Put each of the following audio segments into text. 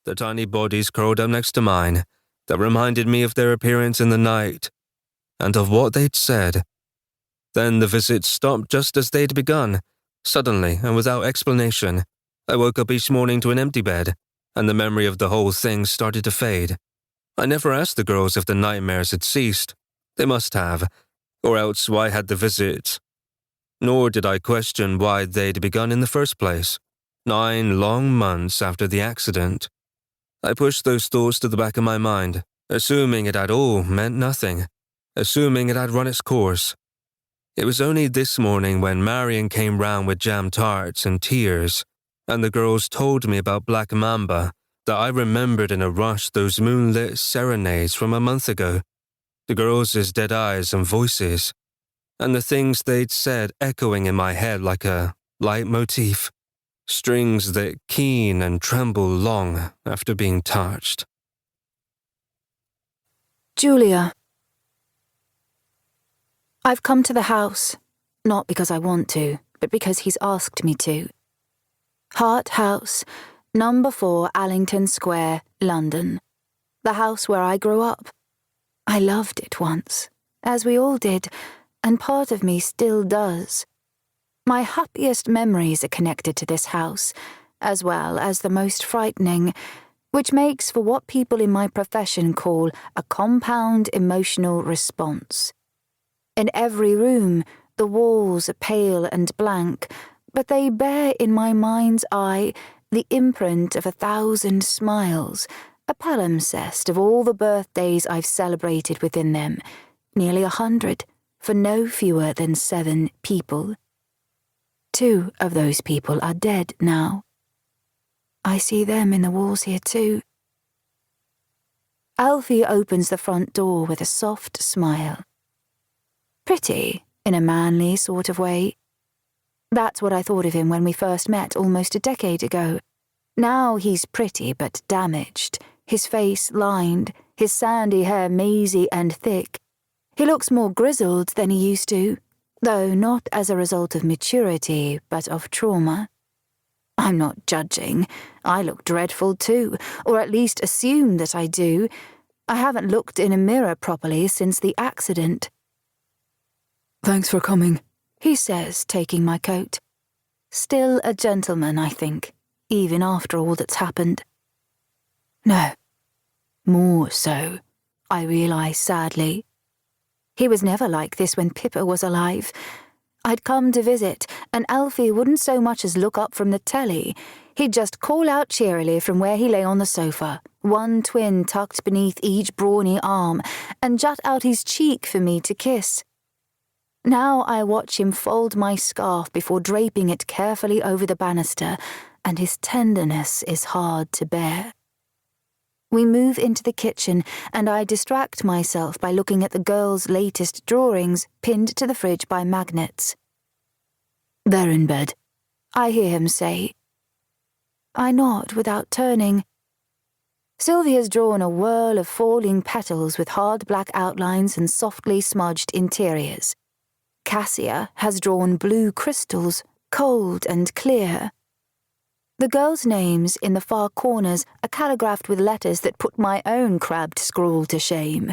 the tiny bodies curled up next to mine, that reminded me of their appearance in the night, and of what they'd said. Then the visit stopped just as they'd begun, suddenly and without explanation. I woke up each morning to an empty bed, and the memory of the whole thing started to fade. I never asked the girls if the nightmares had ceased. They must have, or else why had the visit? Nor did I question why they'd begun in the first place, 9 long months after the accident. I pushed those thoughts to the back of my mind, assuming it had all meant nothing, assuming it had run its course. It was only this morning when Marion came round with jam tarts and tears, and the girls told me about Black Mamba, that I remembered in a rush those moonlit serenades from a month ago, the girls' dead eyes and voices, and the things they'd said echoing in my head like a leitmotif, strings that keen and tremble long after being touched. Julia. I've come to the house, not because I want to, but because he's asked me to. Hart House, number 4 Allington Square, London. The house where I grew up. I loved it once, as we all did, and part of me still does. My happiest memories are connected to this house, as well as the most frightening, which makes for what people in my profession call a compound emotional response. In every room, the walls are pale and blank, but they bear in my mind's eye the imprint of 1,000 smiles, a palimpsest of all the birthdays I've celebrated within them, nearly 100, for no fewer than 7 people. 2 of those people are dead now. I see them in the walls here too. Alfie opens the front door with a soft smile. Pretty, in a manly sort of way. That's what I thought of him when we first met almost a decade ago. Now he's pretty but damaged, his face lined, his sandy hair mazy and thick. He looks more grizzled than he used to, though not as a result of maturity, but of trauma. I'm not judging. I look dreadful too, or at least assume that I do. I haven't looked in a mirror properly since the accident. "Thanks for coming," he says, taking my coat. Still a gentleman, I think, even after all that's happened. No, more so, I realise sadly. He was never like this when Pippa was alive. I'd come to visit, and Alfie wouldn't so much as look up from the telly. He'd just call out cheerily from where he lay on the sofa, one twin tucked beneath each brawny arm, and jut out his cheek for me to kiss. Now I watch him fold my scarf before draping it carefully over the banister, and his tenderness is hard to bear. We move into the kitchen, and I distract myself by looking at the girls' latest drawings pinned to the fridge by magnets. "They're in bed," I hear him say. I nod without turning. Sylvie has drawn a whirl of falling petals with hard black outlines and softly smudged interiors. Cassia has drawn blue crystals, cold and clear. The girls' names in the far corners are calligraphed with letters that put my own crabbed scrawl to shame.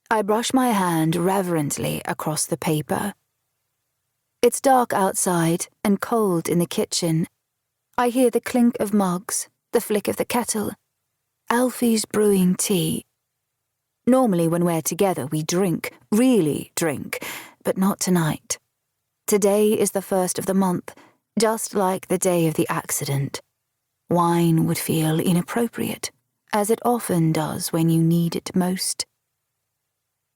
I brush my hand reverently across the paper. It's dark outside and cold in the kitchen. I hear the clink of mugs, the flick of the kettle. Alfie's brewing tea. Normally when we're together we drink, really drink, but not tonight. Today is the 1st of the month, just like the day of the accident. Wine would feel inappropriate, as it often does when you need it most.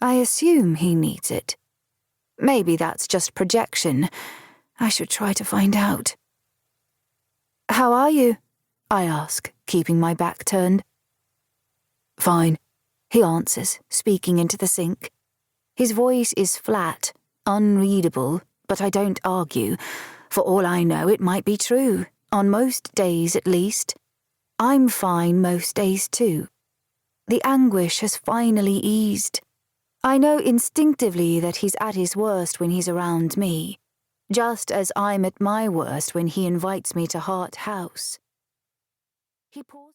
I assume he needs it. Maybe that's just projection. I should try to find out. "How are you?" I ask, keeping my back turned. "Fine," he answers, speaking into the sink. His voice is flat, unreadable, but I don't argue. For all I know, it might be true, on most days at least. I'm fine most days too. The anguish has finally eased. I know instinctively that he's at his worst when he's around me, just as I'm at my worst when he invites me to Hart House. He pauses.